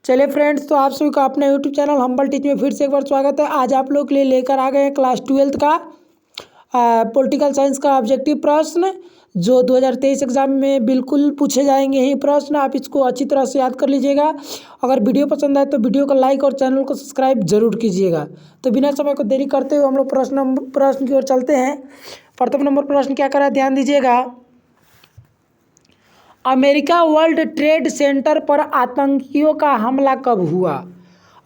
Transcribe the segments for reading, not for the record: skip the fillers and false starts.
चलिए फ्रेंड्स, तो आप सभी का अपने यूट्यूब चैनल हम्बल टीच में फिर से एक बार स्वागत है। आज आप लोग के लिए लेकर आ गए हैं क्लास 12th का पॉलिटिकल साइंस का ऑब्जेक्टिव प्रश्न, जो 2023 एग्जाम में बिल्कुल पूछे जाएंगे यही प्रश्न। आप इसको अच्छी तरह से याद कर लीजिएगा। अगर वीडियो पसंद आए तो वीडियो को लाइक और चैनल को सब्सक्राइब जरूर कीजिएगा। तो बिना समय को देरी करते हुए हम लोग प्रश्न की ओर चलते हैं। प्रथम नंबर प्रश्न क्या करा, ध्यान दीजिएगा। अमेरिका वर्ल्ड ट्रेड सेंटर पर आतंकियों का हमला कब हुआ?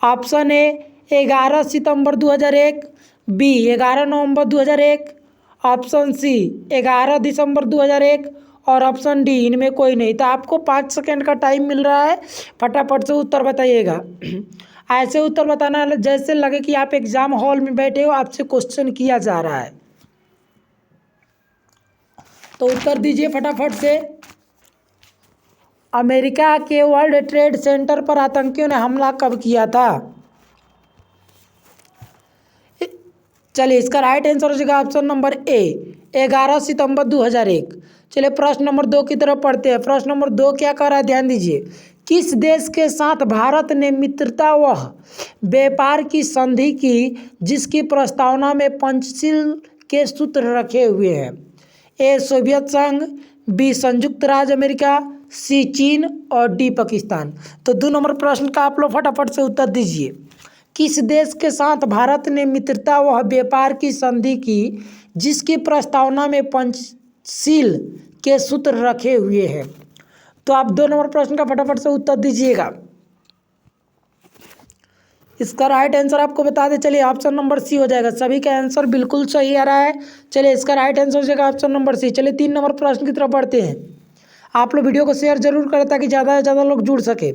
ऑप्शन ए 11 सितंबर 2001, बी 11 नवंबर 2001, ऑप्शन सी 11 दिसंबर 2001 और ऑप्शन डी इनमें कोई नहीं। तो आपको 5 सेकेंड का टाइम मिल रहा है, फटाफट से उत्तर बताइएगा। ऐसे उत्तर बताना जैसे लगे कि आप एग्जाम हॉल में बैठे हो, आपसे क्वेश्चन किया जा रहा है। तो उत्तर दीजिए फटाफट से। अमेरिका के वर्ल्ड ट्रेड सेंटर पर आतंकियों ने हमला कब किया था? चलिए, इसका राइट आंसर हो जाएगा ऑप्शन नंबर ए 11 सितंबर 2001। चलिए प्रश्न नंबर 2 की तरफ पढ़ते हैं। प्रश्न नंबर 2 क्या कर रहा है, ध्यान दीजिए। किस देश के साथ भारत ने मित्रता व व्यापार की संधि की जिसकी प्रस्तावना में पंचशील के सूत्र रखे हुए हैं? ए सोवियत संघ, बी संयुक्त राज्य अमेरिका, सी चीन और डी पाकिस्तान। तो 2 नंबर प्रश्न का आप लोग फटाफट से उत्तर दीजिए। किस देश के साथ भारत ने मित्रता व व्यापार की संधि की जिसकी प्रस्तावना में पंचशील के सूत्र रखे हुए हैं? तो आप 2 नंबर प्रश्न का फटाफट से उत्तर दीजिएगा। इसका राइट आंसर आपको बता दें, चलिए ऑप्शन नंबर सी हो जाएगा। सभी का आंसर बिल्कुल सही आ रहा है। चलिए इसका राइट आंसर हो जाएगा ऑप्शन नंबर सी। चलिए 3 नंबर प्रश्न की तरफ बढ़ते हैं। आप लोग वीडियो को शेयर जरूर करें ताकि ज़्यादा से ज़्यादा लोग जुड़ सके।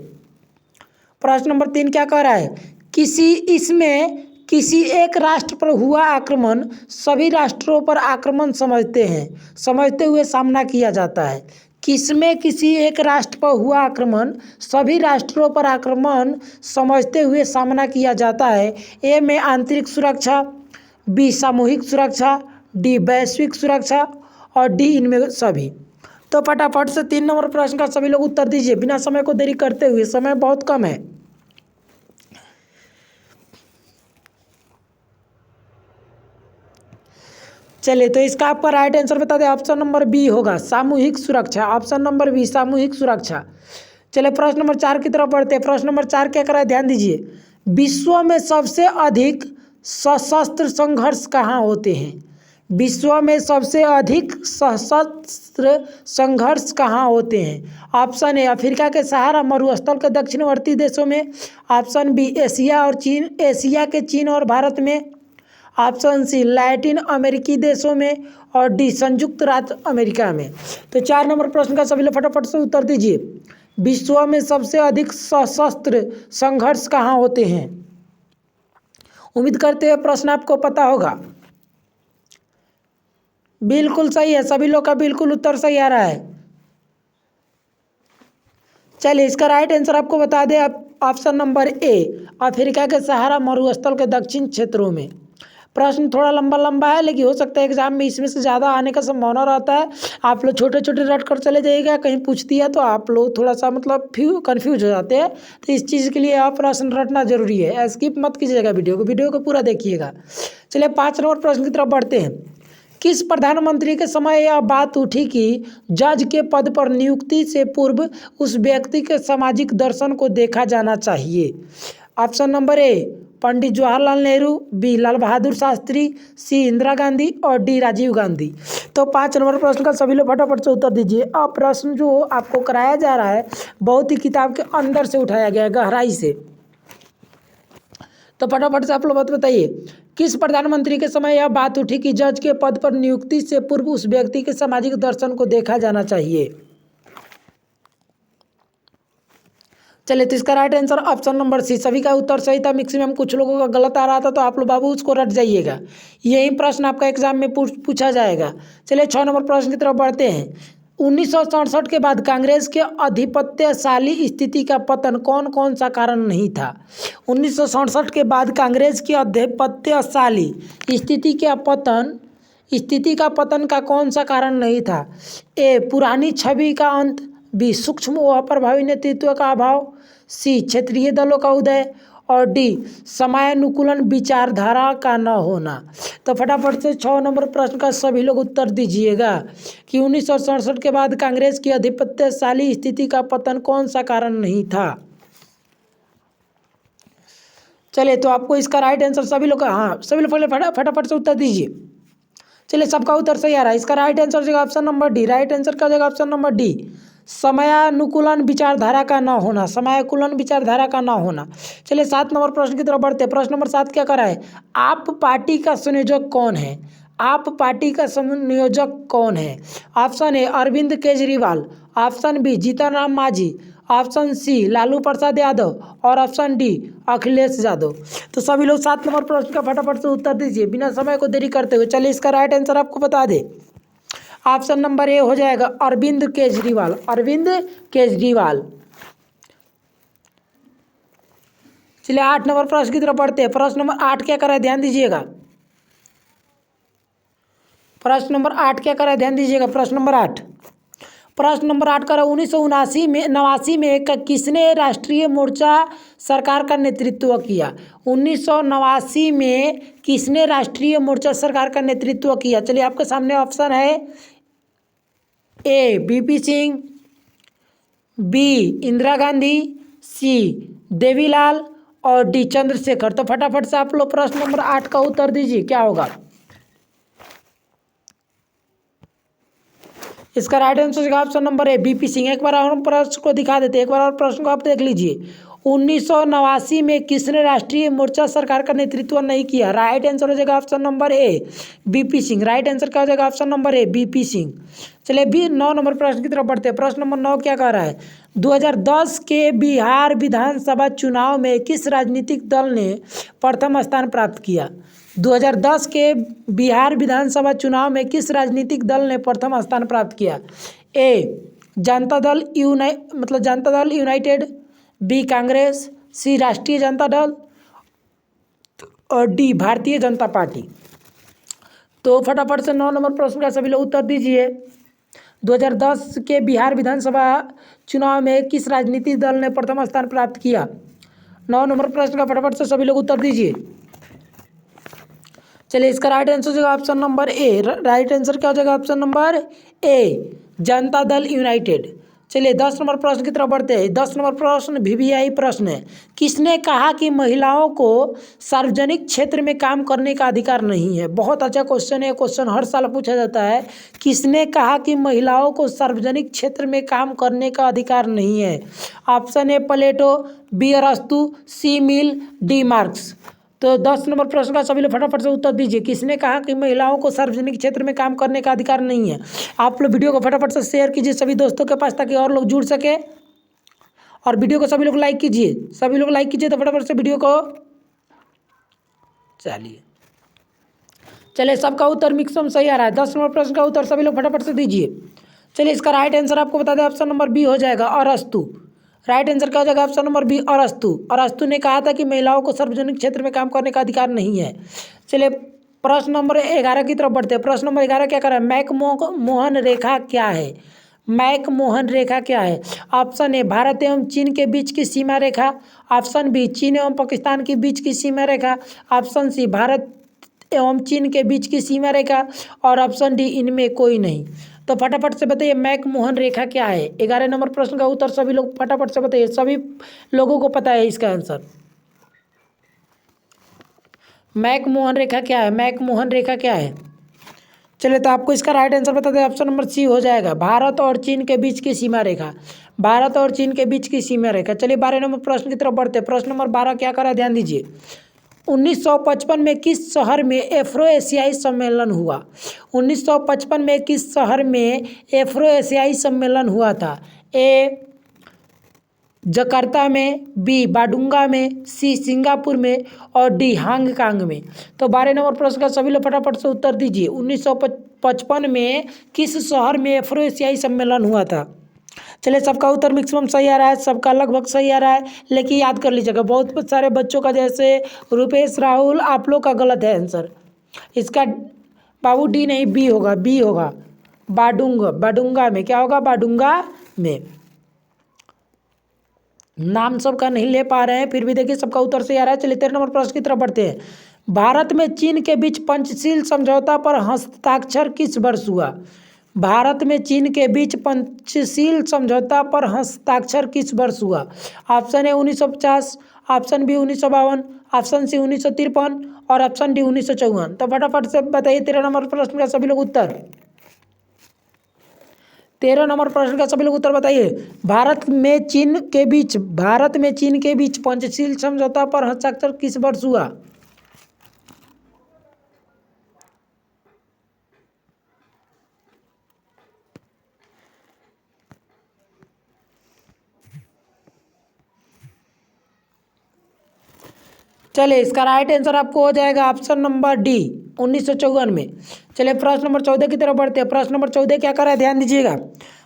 प्रश्न नंबर 3 क्या कह रहा है, किसी एक राष्ट्र पर हुआ आक्रमण सभी राष्ट्रों पर आक्रमण समझते हुए सामना किया जाता है। किसमें किसी एक राष्ट्र पर हुआ आक्रमण सभी राष्ट्रों पर आक्रमण समझते हुए सामना किया जाता है? ए में आंतरिक सुरक्षा, बी सामूहिक सुरक्षा, डी वैश्विक सुरक्षा और डी इनमें सभी। तो फटाफट से 3 नंबर प्रश्न का सभी लोग उत्तर दीजिए बिना समय को देरी करते हुए, समय बहुत कम है। चलिए, तो इसका आपका राइट आंसर बता दें, ऑप्शन नंबर बी होगा सामूहिक सुरक्षा। ऑप्शन नंबर बी सामूहिक सुरक्षा। चलिए प्रश्न नंबर 4 की तरफ बढ़ते हैं। प्रश्न नंबर 4 क्या कर रहा है, ध्यान दीजिए। विश्व में सबसे अधिक सशस्त्र संघर्ष कहाँ होते हैं? विश्व में सबसे अधिक सशस्त्र संघर्ष कहाँ होते हैं? ऑप्शन ए अफ्रीका के सहारा मरुस्थल के दक्षिणवर्ती देशों में, ऑप्शन बी एशिया के चीन और भारत में, ऑप्शन सी लैटिन अमेरिकी देशों में और डी संयुक्त राज्य अमेरिका में। तो 4 नंबर प्रश्न का सभी लोग फटाफट से उत्तर दीजिए। विश्व में सबसे अधिक सशस्त्र संघर्ष कहाँ होते हैं? उम्मीद करते हैं प्रश्न आपको पता होगा। बिल्कुल सही है, सभी लोग का बिल्कुल उत्तर सही आ रहा है। चलिए इसका राइट आंसर आपको बता दें, ऑप्शन नंबर ए अफ्रीका के सहारा मरुस्थल के दक्षिण क्षेत्रों में। प्रश्न थोड़ा लंबा है, लेकिन हो सकता है एग्जाम में इसमें से ज़्यादा आने का संभावना रहता है। आप लोग छोटे छोटे रट कर चले जाइएगा, कहीं पूछ दिया तो आप लोग थोड़ा सा मतलब कन्फ्यूज हो जाते हैं। तो इस चीज़ के लिए आप प्रश्न रटना जरूरी है। स्किप मत कीजिएगा, वीडियो को पूरा देखिएगा। चलिए 5 नंबर प्रश्न की तरफ बढ़ते हैं। किस प्रधानमंत्री के समय यह बात उठी कि जज के पद पर नियुक्ति से पूर्व उस व्यक्ति के सामाजिक दर्शन को देखा जाना चाहिए? Option number A Pandit Jawaharlal Nehru, B Lal Bahadur Shastri, C Indira Gandhi और डी राजीव गांधी। तो 5 नंबर प्रश्न का सभी लोग फटाफट से उत्तर दीजिए। अब प्रश्न जो आपको कराया जा रहा है बहुत ही किताब के अंदर से उठाया गया है, गहराई से। तो फटाफट से आप लोग बात बताइए। किस प्रधानमंत्री के समय यह बात उठी कि जज के पद पर नियुक्ति से पूर्व उस व्यक्ति के सामाजिक दर्शन को देखा जाना चाहिए? चलिए, तो इसका right answer option number C. सभी का उत्तर सही था, मैक्सिमम कुछ लोगों का गलत आ रहा था, तो आप लोग बाबू उसको रट जाइएगा। यही प्रश्न आपका एग्जाम में पूछा जाएगा। चलिए 6 नंबर प्रश्न की तरफ बढ़ते हैं। 1967 के बाद कांग्रेस के आधिपत्यशाली स्थिति का पतन कौन सा कारण नहीं था? 1967 के बाद कांग्रेस की आधिपत्यशाली स्थिति का पतन का कौन सा कारण नहीं था? ए पुरानी छवि का अंत, बी सूक्ष्म व प्रभावी नेतृत्व का अभाव, सी क्षेत्रीय दलों का उदय और डी समयानुकूलन विचारधारा का न होना। तो फटाफट से 6 नंबर प्रश्न का सभी लोग उत्तर दीजिएगा कि 1967 के बाद कांग्रेस की आधिपत्यशाली स्थिति का पतन कौन सा कारण नहीं था। चलिए, तो आपको इसका राइट आंसर सभी लोग, हाँ सभी लोग पहले फटाफट से उत्तर दीजिए। चलिए, सबका उत्तर सही आ रहा है। इसका राइट आंसर हो जाएगा option number D. Right answer क्या हो जाएगा? ऑप्शन नंबर डी, समयानुकूलन विचारधारा का न होना। समयानुकूलन विचारधारा का न होना। चलिए 7 नंबर प्रश्न की तरफ बढ़ते हैं। प्रश्न नंबर 7 क्या कर रहा है? आप पार्टी का संयोजक कौन है? आप पार्टी का संयोजक कौन है? Option A Arvind Kejriwal, option B Jitan Ram Manjhi, option C Lalu Prasad Yadav और ऑप्शन डी अखिलेश यादव। तो सभी लोग 7 नंबर प्रश्न का फटाफट से उत्तर दीजिए बिना समय को देरी करते हुए। चलिए, इसका राइट आंसर आपको बता दें। ऑप्शन नंबर ए हो जाएगा अरविंद केजरीवाल। अरविंद केजरीवाल। चलिए 8 नंबर प्रश्न की तरफ बढ़ते हैं। प्रश्न नंबर 8 क्या कर रहा है? ध्यान दीजिएगा। प्रश्न नंबर 8 क्या कर रहा है? ध्यान दीजिएगा। प्रश्न नंबर 8, प्रश्न नंबर 8 कर 1979 में किसने राष्ट्रीय मोर्चा सरकार का नेतृत्व किया? 1979 में किसने राष्ट्रीय मोर्चा सरकार का नेतृत्व किया? चलिए, आपके सामने ऑप्शन है ए बीपी सिंह, बी इंदिरा गांधी, सी देवीलाल और डी चंद्रशेखर। तो फटाफट से आप लोग प्रश्न नंबर 8 का उत्तर दीजिए, क्या होगा? इसका राइट आंसर है ऑप्शन नंबर ए बीपी सिंह। एक बार और प्रश्न को दिखा देते हैं, एक बार और प्रश्न को आप देख लीजिए। 1979 में किसने राष्ट्रीय मोर्चा सरकार का नेतृत्व नहीं किया? राइट आंसर हो जाएगा ऑप्शन नंबर ए बीपी सिंह। राइट आंसर क्या हो जाएगा? ऑप्शन नंबर ए बीपी सिंह। चलिए, बी 9 नंबर प्रश्न की तरफ बढ़ते हैं। प्रश्न नंबर 9 क्या कह रहा है? 2010 के बिहार विधानसभा चुनाव में किस राजनीतिक दल ने प्रथम स्थान प्राप्त किया? 2010 के बिहार विधानसभा चुनाव में किस राजनीतिक दल ने प्रथम स्थान प्राप्त किया? ए जनता दल जनता दल यूनाइटेड, बी कांग्रेस, सी राष्ट्रीय जनता दल और डी भारतीय जनता पार्टी। तो फटाफट से 9 नंबर प्रश्न का सभी लोग उत्तर दीजिए। 2010 के बिहार विधानसभा चुनाव में किस राजनीतिक दल ने प्रथम स्थान प्राप्त किया? 9 नंबर प्रश्न का फटाफट से सभी लोग उत्तर दीजिए। चलिए, इसका राइट आंसर हो जाएगा ऑप्शन नंबर ए। राइट आंसर क्या हो जाएगा? ऑप्शन नंबर ए जनता दल यूनाइटेड। चलिए 10 नंबर प्रश्न की तरफ बढ़ते हैं। 10 नंबर प्रश्न वीवीआई प्रश्न है। किसने कहा कि महिलाओं को सार्वजनिक क्षेत्र में काम करने का अधिकार नहीं है? बहुत अच्छा क्वेश्चन है, क्वेश्चन हर साल पूछा जाता है। किसने कहा कि महिलाओं को सार्वजनिक क्षेत्र में काम करने का अधिकार नहीं है? ऑप्शन ए प्लेटो, बी अरस्तु, सी मिल, डी मार्क्स। तो 10 नंबर प्रश्न का सभी लोग फटाफट से उत्तर दीजिए। किसने कहा कि महिलाओं को सार्वजनिक क्षेत्र में काम करने का अधिकार नहीं है? आप लोग वीडियो को फटाफट से शेयर कीजिए सभी दोस्तों के पास, ताकि और लोग जुड़ सके। और वीडियो को सभी लोग लाइक कीजिए, सभी लोग लाइक कीजिए। तो फटाफट से वीडियो को चलिए सबका उत्तर मिक्सम सही आ रहा है। 10 नंबर प्रश्न का उत्तर सभी लोग फटाफट से दीजिए। चलिए, इसका राइट आंसर आपको बता दें, ऑप्शन नंबर बी हो जाएगा अरस्तु। राइट आंसर क्या हो जाएगा? ऑप्शन नंबर बी अरस्तु। अरस्तु ने कहा था कि महिलाओं को सार्वजनिक क्षेत्र में काम करने का अधिकार नहीं है। चलिए प्रश्न नंबर 11 की तरफ बढ़ते हैं। प्रश्न नंबर 11 क्या कर रहा है? मैक-मोहन रेखा क्या है? मैक-मोहन रेखा क्या है? ऑप्शन ए भारत एवं चीन के बीच की सीमा रेखा, ऑप्शन बी चीन एवं पाकिस्तान के बीच की सीमा रेखा, ऑप्शन सी भारत एवं चीन के बीच की सीमा रेखा और ऑप्शन डी इनमें कोई नहीं। तो फटाफट से बताइए मैक-मोहन रेखा क्या है? 11 नंबर प्रश्न का उत्तर सभी लोग फटाफट से बताइए, सभी लोगों को पता है इसका आंसर। मैक-मोहन रेखा क्या है? मैक-मोहन रेखा क्या है? चलिए, तो आपको इसका राइट आंसर बता दें, ऑप्शन नंबर सी हो जाएगा भारत और चीन के बीच की सीमा रेखा। भारत और चीन के बीच की सीमा रेखा। चलिए 12 नंबर प्रश्न की तरफ बढ़ते हैं। प्रश्न नंबर 12 क्या कर रहा है? ध्यान दीजिए। 1955 में किस शहर में एफ्रो एशियाई सम्मेलन हुआ? 1955 में किस शहर में एफ्रो एशियाई सम्मेलन हुआ था? ए जकार्ता में, बी बाडुंगा में, सी सिंगापुर में और डी हांगकांग में। तो 12 नंबर प्रश्न का सभी लोग फटाफट से उत्तर दीजिए। 1955 में किस शहर में एफ्रो एशियाई सम्मेलन हुआ था? चलिए, सबका उत्तर मैक्सिमम सही आ रहा है, सबका लगभग सही आ रहा है, लेकिन याद कर लीजिएगा बहुत सारे बच्चों का, जैसे रुपेश राहुल, आप लोग का गलत है आंसर। इसका बाबू डी नहीं, बी होगा, बी होगा बाडुंगा में। क्या होगा? बाडुंगा में। नाम सबका नहीं ले पा रहे हैं, फिर भी देखिए सबका उत्तर सही आ रहा है। चलिए 13 नंबर प्रश्न की तरफ बढ़ते हैं। भारत में चीन के बीच पंचशील समझौता पर हस्ताक्षर किस वर्ष हुआ? भारत में चीन के बीच पंचशील समझौता पर हस्ताक्षर किस वर्ष हुआ? Option A 1950, option B 1952, option C 1953 और ऑप्शन डी 1954। तो फटाफट से बताइए 13 नंबर प्रश्न का सभी लोग उत्तर। 13 नंबर प्रश्न का सभी लोग उत्तर बताइए। भारत में चीन के बीच पंचशील समझौता पर हस्ताक्षर किस वर्ष हुआ? चलिए इसका राइट आंसर आपको हो जाएगा ऑप्शन नंबर डी 1954 में। चलिए प्रश्न नंबर 14 की तरफ बढ़ते हैं। प्रश्न नंबर 14 क्या कर रहा है, ध्यान दीजिएगा।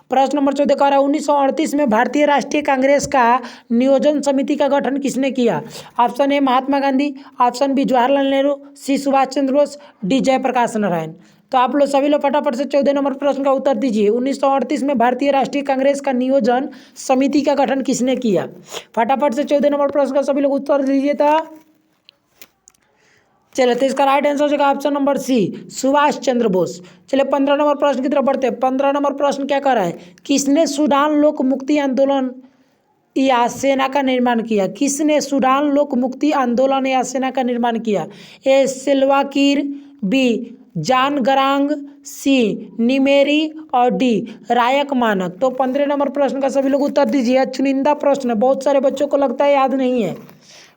प्रश्न नंबर 14 कह रहा है 1938 में भारतीय राष्ट्रीय कांग्रेस का नियोजन समिति का गठन किसने किया? Option A Mahatma Gandhi, option B Jawaharlal Nehru, C Subhash Chandra Bose, D Jayaprakash Narayan. तो आप लोग सभी लोग फटाफट से 14 नंबर प्रश्न का उत्तर दीजिए। 1938 में भारतीय राष्ट्रीय कांग्रेस का नियोजन समिति का गठन किसने किया? फटाफट से 14 नंबर प्रश्न का सभी लोग उत्तर दीजिए था। चलिए तो इसका राइट आंसर हो जाएगा ऑप्शन नंबर सी सुभाष चंद्र बोस। चलिए 15 नंबर प्रश्न की तरफ बढ़ते हैं। 15 नंबर प्रश्न क्या कर रहा है, किसने सूडान लोक मुक्ति आंदोलन या सेना का निर्माण किया? किसने सूडान लोक मुक्ति आंदोलन या सेना का निर्माण किया? ए सिल्वा कीर, बी जान गरांग, सी निमेरी और डी रायक मानक। तो 15 नंबर प्रश्न का सभी लोग उत्तर दीजिए। चुनिंदा प्रश्न है, बहुत सारे बच्चों को लगता है याद नहीं है,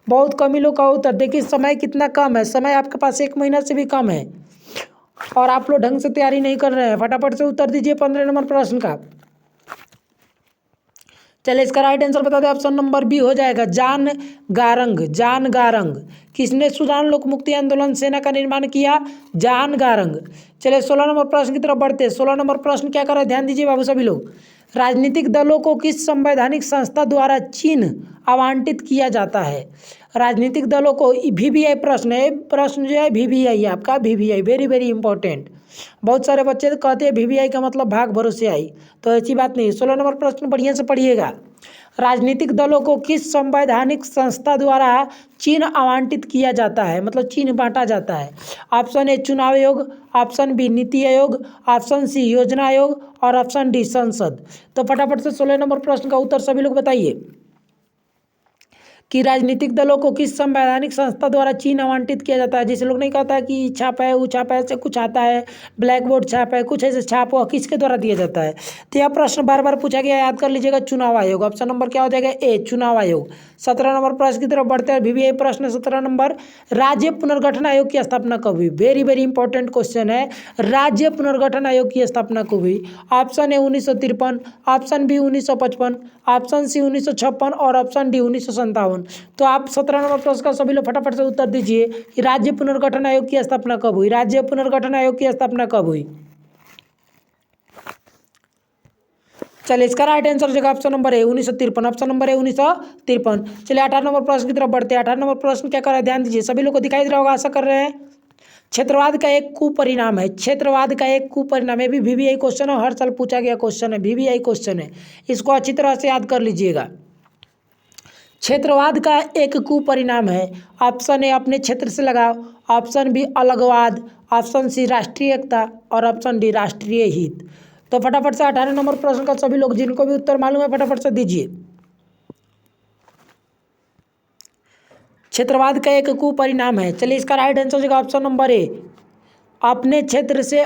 बहुत कम ही लोग का उत्तर। देखिए समय कितना कम है, समय आपके पास 1 महीना से भी कम है और आप लोग ढंग से तैयारी नहीं कर रहे हैं। फटाफट से उत्तर दीजिए 15 नंबर प्रश्न का। चलिए इसका राइट आंसर बता दें, ऑप्शन नंबर बी हो जाएगा जान गारंग। जान गारंग किसने सूडान लोक मुक्ति आंदोलन सेना का निर्माण किया? जान गारंग। चलिए 16 नंबर प्रश्न की तरफ बढ़ते हैं। 16 नंबर प्रश्न क्या कर रहा है, ध्यान दीजिए बाबू सभी लोग। राजनीतिक दलों को किस संवैधानिक संस्था द्वारा चिन्ह आवंटित किया जाता है? राजनीतिक दलों को वीवीआई प्रश्न है, प्रश्न जो है वीवीआई आपका, वीवीआई वेरी वेरी इंपॉर्टेंट। बहुत सारे बच्चे कहते हैं वीवीआई का मतलब भाग भरोसे आई, तो ऐसी बात नहीं। 16 नंबर प्रश्न बढ़िया से पढ़िएगा। राजनीतिक दलों को किस संवैधानिक संस्था द्वारा चिन्ह आवंटित किया जाता है, मतलब चिन्ह बांटा जाता है? ऑप्शन ए चुनाव आयोग, option B NITI Aayog, option C योजना आयोग और ऑप्शन डी संसद। तो फटाफट से 16 नंबर प्रश्न का उत्तर सभी लोग बताइए कि राजनीतिक दलों को किस संवैधानिक संस्था द्वारा चिन्ह आवंटित किया जाता है। जैसे लोग नहीं कहता है कि छाप है, वो छाप है, ऐसे कुछ आता है, ब्लैक बोर्ड छाप है, कुछ ऐसे छाप हुआ, किसके द्वारा दिया जाता है? तो यह प्रश्न बार बार पूछा गया, याद कर लीजिएगा। चुनाव आयोग। ऑप्शन नंबर क्या हो जाएगा, ए चुनाव आयोग। 17 नंबर प्रश्न की तरफ बढ़ते हैं। वीवीआई प्रश्न 17 नंबर, राज्य पुनर्गठन आयोग की स्थापना कब हुई? वेरी वेरी इंपॉर्टेंट क्वेश्चन है। राज्य पुनर्गठन आयोग की स्थापना कब हुई? Option A 1953, option B 1955, option C 1956 और ऑप्शन डी 1957। तो आप 17 नंबर प्रश्न का सभी लोग फटाफट से उत्तर दीजिए कि राज्य पुनर्गठन आयोग की स्थापना कब हुई? राज्य पुनर्गठन आयोग की स्थापना कब हुई? चलिए इसका राइट आंसर हो जाएगा ऑप्शन नंबर ए 1953। ऑप्शन नंबर ए 1953। चलिए 18 नंबर प्रश्न की तरफ बढ़ते हैं। 18 नंबर प्रश्न क्या कर रहा है, ध्यान दीजिए। सभी लोग को दिखाई दे रहा होगा, आशा कर रहे हैं। क्षेत्रवाद का एक कुपरिणाम है। क्षेत्रवाद का एक कुपरिणाम है, भी वीवीआई क्वेश्चन है, हर साल पूछा गया क्वेश्चन है, वीवीआई क्वेश्चन है, इसको अच्छी तरह से याद कर लीजिएगा। क्षेत्रवाद का एक कुपरिणाम है। ऑप्शन ए अपने क्षेत्र से लगाओ, ऑप्शन बी अलगवाद, ऑप्शन सी राष्ट्रीय एकता और ऑप्शन डी राष्ट्रीय हित। तो फटाफट से 18 नंबर प्रश्न का सभी लोग जिनको भी उत्तर मालूम है फटाफट से दीजिए। क्षेत्रवाद का एक कुपरिणाम है। चलिए इसका राइट आंसर हो जाएगा ऑप्शन नंबर ए अपने क्षेत्र से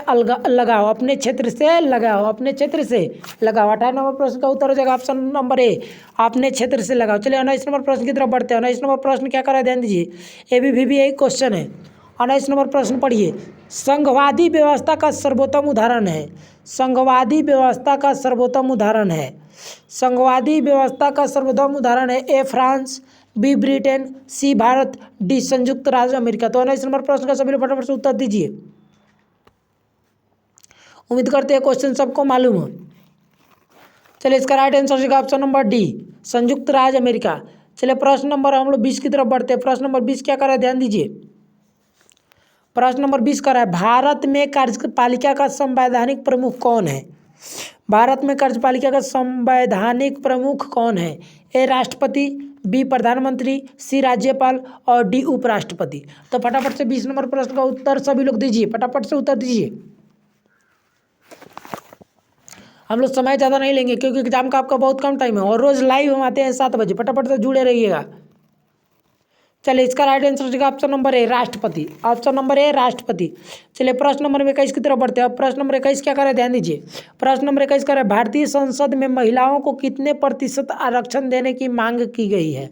लगाओ, अपने क्षेत्र से लगाओ, अपने क्षेत्र से लगाओ। 18 नंबर प्रश्न का उत्तर हो जाएगा ऑप्शन नंबर ए अपने क्षेत्र से लगाओ। चलिए 19 नंबर प्रश्न की तरफ बढ़ते हैं। 19 नंबर प्रश्न क्या कर रहा है, ध्यान दीजिए, ये भी वीवीआई क्वेश्चन है। 19 नंबर प्रश्न पढ़िए। संघवादी व्यवस्था का सर्वोत्तम उदाहरण है। संघवादी व्यवस्था का सर्वोत्तम उदाहरण है। संघवादी व्यवस्था का सर्वोत्तम उदाहरण है। A France, B Britain, C Bharat, D संयुक्त राज्य अमेरिका। तो 19 नंबर प्रश्न का सभी लोग फटाफट से उत्तर दीजिए। उम्मीद करते हैं क्वेश्चन सबको मालूम हो। चलिए इसका राइट आंसर होगा ऑप्शन नंबर डी संयुक्त राज्य अमेरिका। चलिए प्रश्न नंबर हम लोग 20 की तरफ बढ़ते हैं। प्रश्न नंबर 20 क्या कर रहा है, ध्यान दीजिए। प्रश्न नंबर 20 कर रहा है, भारत में कार्यपालिका का संवैधानिक प्रमुख कौन है? भारत में कार्यपालिका का संवैधानिक प्रमुख कौन है? ए राष्ट्रपति, बी प्रधानमंत्री, सी राज्यपाल और डी उपराष्ट्रपति। तो फटाफट से 20 नंबर प्रश्न का उत्तर सभी लोग दीजिए, फटाफट से उत्तर दीजिए। हम लोग समय ज़्यादा नहीं लेंगे क्योंकि एग्जाम का आपका बहुत कम टाइम है और रोज़ लाइव हम आते हैं 7 बजे, फटाफट से जुड़े रहिएगा। चलिए इसका राइट आंसर हो जाएगा ऑप्शन नंबर ए राष्ट्रपति, ऑप्शन नंबर ए राष्ट्रपति। चलिए प्रश्न नंबर 21 की तरफ बढ़ते हैं। अब प्रश्न नंबर 21 क्या करे ध्यान दीजिए। प्रश्न नंबर 21 कह रहा है भारतीय संसद में महिलाओं को कितने प्रतिशत आरक्षण देने की मांग की गई है?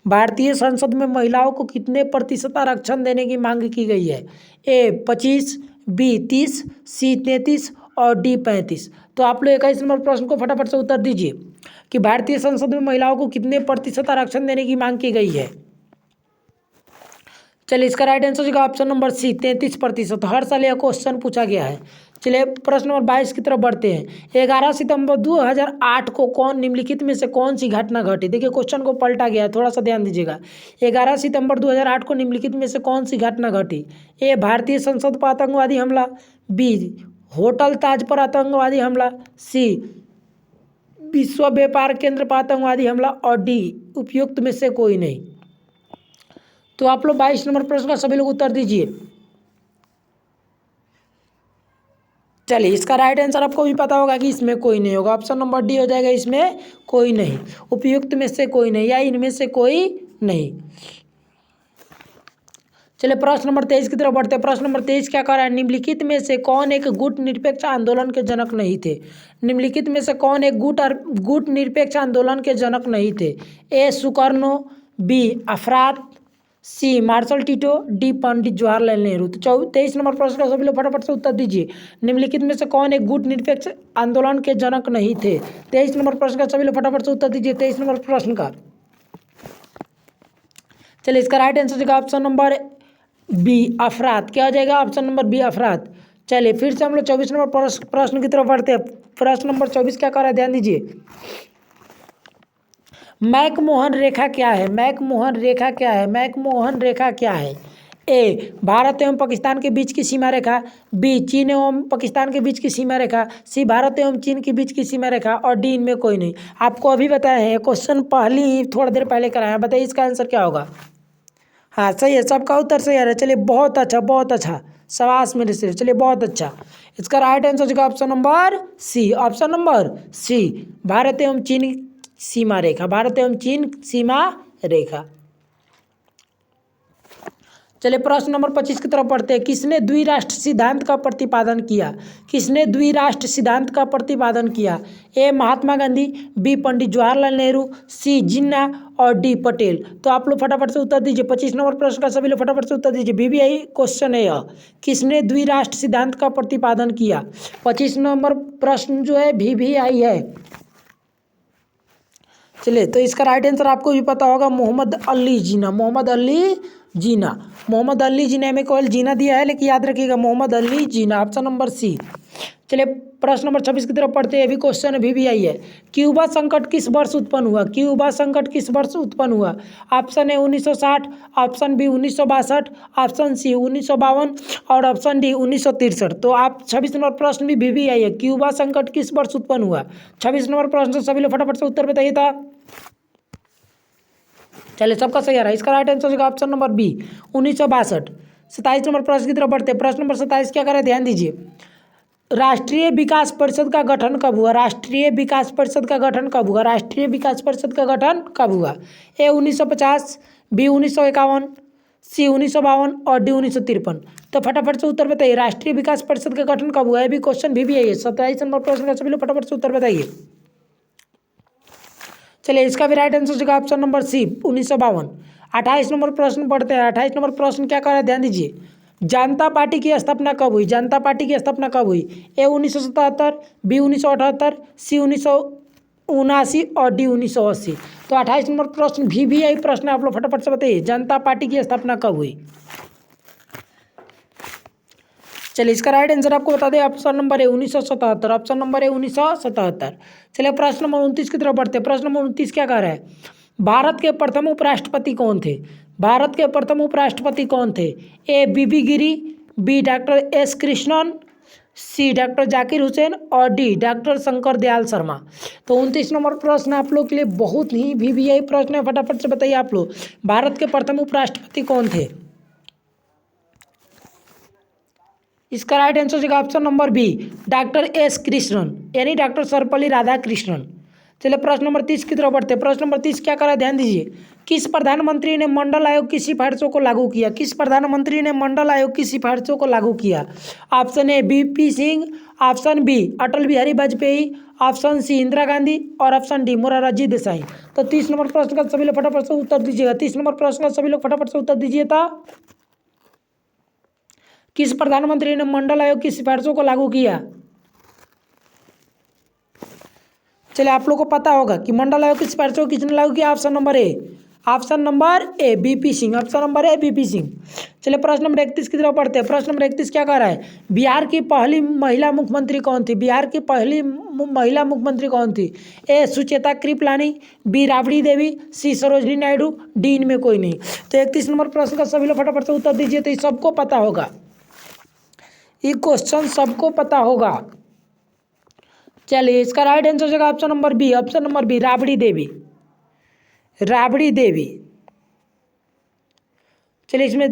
भारतीय संसद में महिलाओं को कितने प्रतिशत आरक्षण देने की मांग की गई है? ए 25, बी 30, सी 33 और डी 35। तो आप लोग 21 नंबर प्रश्न को फटाफट से उत्तर दीजिए कि भारतीय संसद में महिलाओं को कितने प्रतिशत आरक्षण देने की मांग की गई है। चलिए इसका राइट आंसर होगा ऑप्शन नंबर सी 33%। हर साल यह क्वेश्चन पूछा गया है। चलिए प्रश्न नंबर 22 की तरफ बढ़ते हैं। 11 सितंबर 2008 को कौन निम्नलिखित में से कौन सी घटना घटी? देखिए क्वेश्चन को पलटा गया है, थोड़ा सा ध्यान दीजिएगा। 11 सितंबर 2008 को निम्नलिखित में से कौन सी घटना घटी? ए भारतीय संसद पर आतंकवादी हमला, बी होटल ताज पर आतंकवादी हमला, सी विश्व व्यापार केंद्र पर आतंकवादी हमला और डी उपयुक्त में से कोई नहीं। तो आप लोग 22 नंबर प्रश्न का सभी लोग उत्तर दीजिए। चलिए इसका राइट आंसर आपको भी पता होगा कि इसमें कोई नहीं होगा, ऑप्शन नंबर डी हो जाएगा, इसमें कोई नहीं, उपयुक्त में से कोई नहीं या इनमें से कोई नहीं। चलिए प्रश्न नंबर 23 की तरफ बढ़ते हैं। प्रश्न नंबर 23 क्या कह रहा है? निम्नलिखित में से कौन एक गुट निरपेक्ष आंदोलन के जनक नहीं थे? निम्नलिखित में से कौन एक गुट निरपेक्ष आंदोलन के जनक नहीं थे? ए सुकर्णो, बी अफरात, सी मार्शल टिटो, डी पंडित जवाहरलाल नेहरू। तो 23 नंबर प्रश्न का सभी लोग फटाफट से उत्तर दीजिए। निम्नलिखित में से कौन एक गुट निरपेक्ष आंदोलन के जनक नहीं थे? 23 नंबर प्रश्न का सभी लोग फटाफट से उत्तर दीजिए। 23 नंबर प्रश्न का चलिए इसका राइट आंसर होगा ऑप्शन नंबर बी अफरात। क्या हो जाएगा? ऑप्शन नंबर बी अफरात। चलिए फिर से हम लोग 24 नंबर प्रश्न की तरफ बढ़ते हैं। प्रश्न नंबर 24 क्या कर रहा है ध्यान दीजिए। मैकमोहन रेखा क्या है? मैकमोहन रेखा क्या है? मैकमोहन रेखा क्या है? ए भारत एवं पाकिस्तान के बीच की सीमा रेखा, बी चीन एवं पाकिस्तान के बीच की सीमा रेखा, सी भारत एवं चीन के बीच की सीमा रेखा और डी इनमें कोई नहीं। आपको अभी बताया है, क्वेश्चन पहले ही थोड़ा देर पहले कराया, बताइए इसका आंसर क्या होगा। हाँ सही है, सबका उत्तर सही आ रहा है। चलिए बहुत अच्छा, बहुत अच्छा, शाबाश मेरे से। चलिए बहुत अच्छा, इसका राइट आंसर होगा option number C, option number C Bharat एवं चीन सीमा रेखा, भारत एवं चीन सीमा रेखा। चलिए प्रश्न नंबर 25 की तरफ पढ़ते हैं। किसने द्विराष्ट्र सिद्धांत का प्रतिपादन किया? किसने द्विराष्ट्र सिद्धांत का प्रतिपादन किया? ए महात्मा गांधी, बी पंडित जवाहरलाल नेहरू, सी जिन्ना और डी पटेल। तो आप लोग फटाफट से उत्तर दीजिए। 25 नंबर प्रश्न का सभी लोग फटाफट से उत्तर दीजिए। बीबीआई क्वेश्चन है यह, किसने द्विराष्ट्र सिद्धांत का प्रतिपादन किया? 25 नंबर प्रश्न जो है बीबीआई है। चलिए तो इसका राइट आंसर आपको भी पता होगा, मोहम्मद अली जिन्ना, मोहम्मद अली जिन्ना, मोहम्मद अली जिन्ना में केवल जीना दिया है लेकिन याद रखिएगा मोहम्मद अली जिन्ना, ऑप्शन नंबर सी। चलिए प्रश्न नंबर 26 की तरफ पढ़ते हैं। अभी क्वेश्चन अभी भी आई है। क्यूबा संकट किस वर्ष उत्पन्न हुआ? क्यूबा संकट किस वर्ष उत्पन्न हुआ? Option A 1960, option B 1962, option C 1952 और ऑप्शन डी 1963। तो आप 26 नंबर प्रश्न भी आई है, क्यूबा संकट किस वर्ष उत्पन्न हुआ? 26 नंबर प्रश्न सभी लोग फटाफट से उत्तर बताइए था। चलिए सबका सही आ रहा है, इसका राइट आंसर होगा ऑप्शन नंबर बी 1962। 27 नंबर प्रश्न की तरफ बढ़ते हैं। प्रश्न नंबर 27 क्या करें ध्यान दीजिए। राष्ट्रीय विकास परिषद का गठन कब हुआ? राष्ट्रीय विकास परिषद का गठन कब हुआ? राष्ट्रीय विकास परिषद का गठन कब हुआ? ए 1950, बी 1951, सी 1952 और डी 1953। तो फटाफट से उत्तर बताइए, राष्ट्रीय विकास परिषद का गठन कब हुआ है? भी क्वेश्चन भी है। 27 नंबर प्रश्न का सभी लोग फटाफट से उत्तर बताइए। चलिए इसका भी राइट आंसर होगा ऑप्शन नंबर सी 1952। 28 नंबर प्रश्न पढ़ते हैं। 28 नंबर प्रश्न क्या कर रहा है ध्यान दीजिए। जनता पार्टी की स्थापना कब हुई? जनता पार्टी की स्थापना कब हुई? ए 1977, बी 1978, सी 1979 और डी 1980। तो 28 नंबर प्रश्न भी आई प्रश्न, आप लोग फटाफट से बताइए जनता पार्टी की स्थापना कब हुई? चलिए इसका राइट आंसर आपको बता दें, ऑप्शन नंबर है 1977, ऑप्शन नंबर है 1977। चलिए प्रश्न नंबर 29 की तरफ बढ़ते हैं। प्रश्न नंबर 29 क्या कह रहा है? भारत के प्रथम उपराष्ट्रपति कौन थे? भारत के प्रथम उपराष्ट्रपति कौन थे? ए बीबी गिरी, बी डॉक्टर एस कृष्णन, सी डॉक्टर जाकिर हुसैन और डी डॉक्टर शंकर दयाल शर्मा। तो 29 नंबर प्रश्न आप लोग के लिए बहुत ही VVI प्रश्न है, फटाफट से बताइए आप लोग, भारत के प्रथम उपराष्ट्रपति कौन थे? इसका राइट आंसर होगा option number B doctor S Krishnan, यानी डॉक्टर सर्वपल्ली राधाकृष्णन। चलिए प्रश्न नंबर 30 की तरफ बढ़ते हैं। प्रश्न नंबर 30 क्या करा, ध्यान दीजिए। किस प्रधानमंत्री ने मंडल आयोग की सिफारिशों को लागू किया? किस प्रधानमंत्री ने मंडल आयोग की सिफारिशों को लागू किया? Option A BP Singh, option B Atal Bihari Vajpayee, option C Indira Gandhi और ऑप्शन डी मोरारजी देसाई। तो 30 नंबर प्रश्न का सभी लोग फटाफट से उत्तर दीजिएगा। 30 नंबर प्रश्न का सभी लोग फटाफट से उत्तर दीजिए था। किस प्रधानमंत्री ने मंडल आयोग की सिफारिशों को लागू किया? चलिए आप लोग को पता होगा कि मंडल आयोग की सिफारिशों को किसने लागू किया। ऑप्शन नंबर ए BP सिंह, ऑप्शन नंबर ए BP सिंह। चलिए प्रश्न नंबर 31 की तरफ पढ़ते हैं। प्रश्न नंबर 31 क्या कह रहा है, बिहार की पहली महिला मुख्यमंत्री कौन थी? बिहार की पहली महिला मुख्यमंत्री कौन थी? ए सुचेता कृपलानी, बी राबड़ी देवी, सी सरोजनी नायडू, डी इनमें कोई नहीं। तो 31 नंबर प्रश्न का सभी लोग फटाफट से उत्तर दीजिए। तो ये सबको पता होगा, ये क्वेश्चन सबको पता होगा। चलिए इसका राइट आंसर होगा option number B, option number B Rabri Devi, Rabri Devi. चलिए इसमें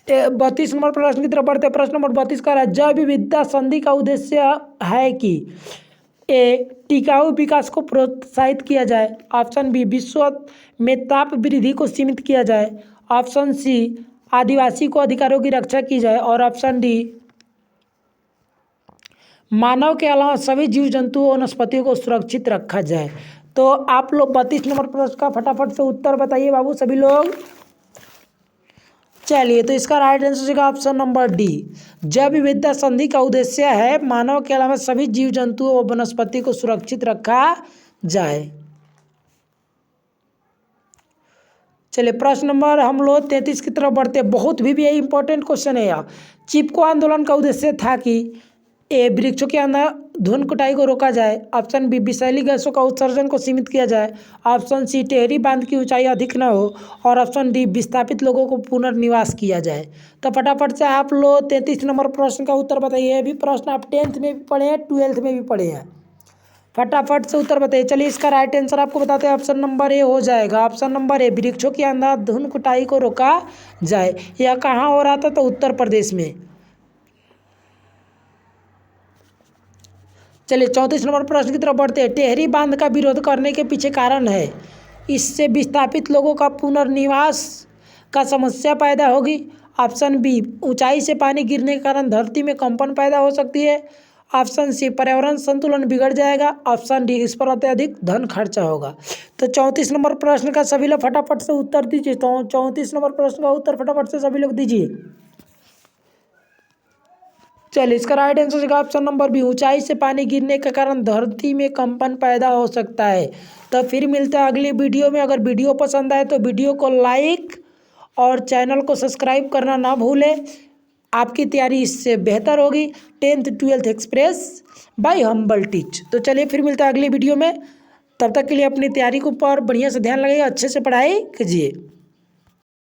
32 नंबर प्रश्न की तरफ बढ़ते हैं। प्रश्न नंबर 32 का जैव विविधता संधि का उद्देश्य है कि ए टिकाऊ विकास को प्रोत्साहित किया जाए, ऑप्शन बी विश्व में ताप वृद्धि को सीमित किया जाए, ऑप्शन सी आदिवासी को अधिकारों की रक्षा की जाए और ऑप्शन डी मानव के अलावा सभी जीव जंतुओं और वनस्पतियों को सुरक्षित रखा जाए। तो आप लोग 32 नंबर प्रश्न का फटाफट से उत्तर बताइए बाबू सभी लोग। चलिए तो इसका राइट आंसर होगा ऑप्शन नंबर डी, जैव विविधता संधि का उद्देश्य है मानव के अलावा सभी जीव जंतुओं और वनस्पति को सुरक्षित रखा जाए। चलिए प्रश्न नंबर हम लोग 33 की तरफ बढ़ते हैं। बहुत भी इंपॉर्टेंट क्वेश्चन है यार। चिपको आंदोलन का उद्देश्य था कि ए वृक्षों के अंदर धुन कुटाई को रोका जाए, ऑप्शन बी विषैली गैसों का उत्सर्जन को सीमित किया जाए, ऑप्शन सी टेहरी बांध की ऊंचाई अधिक न हो और ऑप्शन डी विस्थापित लोगों को पुनर्निवास किया जाए। तो फटाफट से आप लोग 33 नंबर प्रश्न का उत्तर बताइए। भी प्रश्न आप 10th में भी पढ़े हैं, 12th में भी पढ़े हैं, फटाफट से उत्तर बताइए। चलिए इसका राइट आंसर आपको बताते हैं, ऑप्शन नंबर ए हो जाएगा। ऑप्शन नंबर ए वृक्षों के अंदर धुन कुटाई को रोका जाए। यह कहाँ हो रहा था? तो उत्तर प्रदेश में। चलिए 34 नंबर प्रश्न की तरफ बढ़ते हैं। टेहरी बांध का विरोध करने के पीछे कारण है, इससे विस्थापित लोगों का पुनर्निवास का समस्या पैदा होगी, ऑप्शन बी ऊंचाई से पानी गिरने के कारण धरती में कंपन पैदा हो सकती है, ऑप्शन सी पर्यावरण संतुलन बिगड़ जाएगा, ऑप्शन डी इस पर अत्यधिक धन खर्चा होगा। तो 34 नंबर प्रश्न का सभी लोग फटाफट से उत्तर दीजिए। तो 34 नंबर प्रश्न का उत्तर फटाफट से सभी लोग दीजिए। चलिए इसका राइट आंसर होगा ऑप्शन नंबर बी, ऊंचाई से पानी गिरने के कारण धरती में कंपन पैदा हो सकता है। तो फिर मिलता है अगली वीडियो में। अगर वीडियो पसंद आए तो वीडियो को लाइक और चैनल को सब्सक्राइब करना ना भूलें। आपकी तैयारी इससे बेहतर होगी। 10th 12th express bye humble teach. तो चलिए फिर मिलता है अगली वीडियो में। तब तक के लिए अपनी तैयारी के ऊपर बढ़िया से ध्यान लगाइए, अच्छे से पढ़ाई कीजिए।